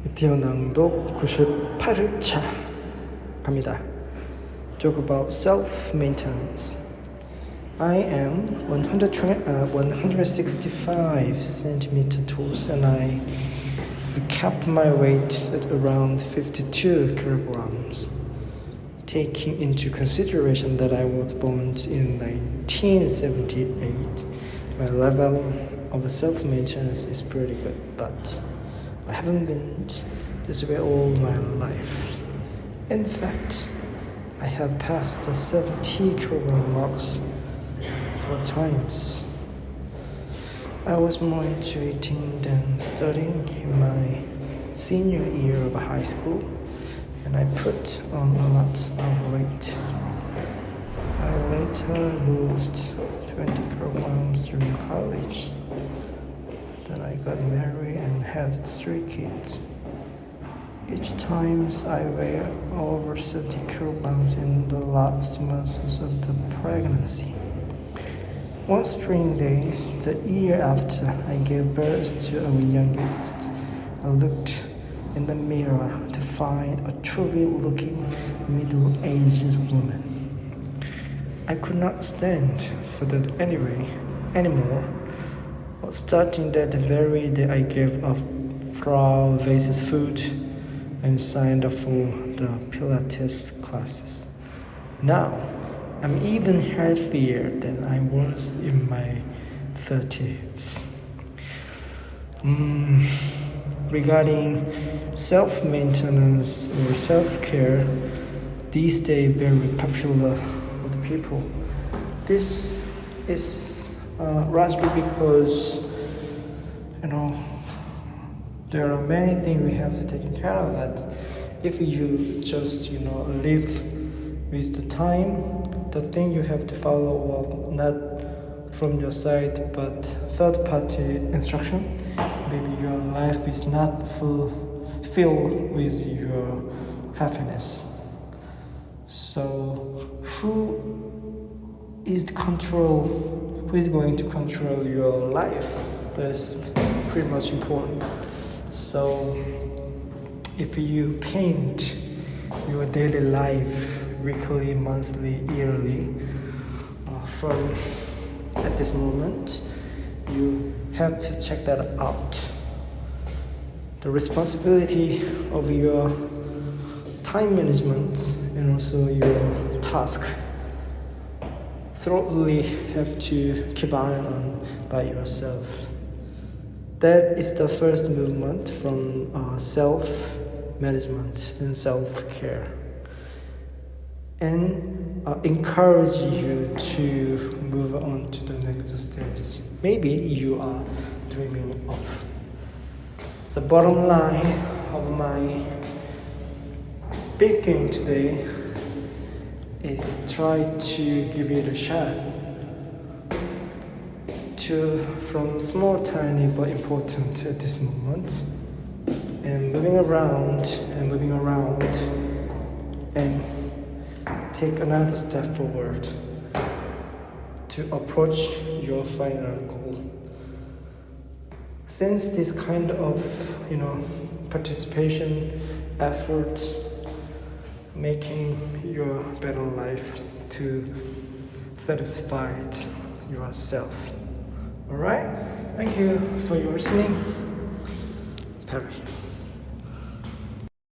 입트영낭독 98일차 갑니다. Talk about self-maintenance. I am 165 centimeter tall and I kept my weight at around 52 kilograms. Taking into consideration that I was born in 1978, my level of self-maintenance is pretty good, but I haven't been this way all my life. In fact, I have passed the 70 kilogram marks 4 times. I was more into eating than studying in my senior year of high school, and I put on a lot of weight. I later lost 20 kilograms during college. Then I got married and had 3 kids. Each time I weighed over 70 kilograms in the last months of the pregnancy. One spring day, the year after I gave birth to our youngest, I looked in the mirror to find a chubby-looking middle-aged woman. I could not stand for that anymore. Starting that very day, I gave up Frau Weiss's food and signed up for the Pilates classes. Now, I'm even healthier than I was in my 30s. Regarding self-maintenance or self-care, these days very popular with people. This is largely because there are many things we have to take care of. That if you just live with the time, the thing you have to follow up not from your side but third-party instruction, maybe your life is not filled with your happiness. So who is going to control your life? That's pretty much important. So if you paint your daily life weekly, monthly, yearly, from at this moment, you have to check that out. The responsibility of your time management and also your task thoroughly have to keep an eye on by yourself. That is the first movement from self-management and self-care. And encourage you to move on to the next stage. Maybe you are dreaming of. The bottom line of my speaking today is try to give it a shot. From small, tiny, but important at this moment, and moving around and take another step forward to approach your final goal. Since this kind of participation effort making your better life to satisfy yourself. Alright, thank you for your listening. Perry.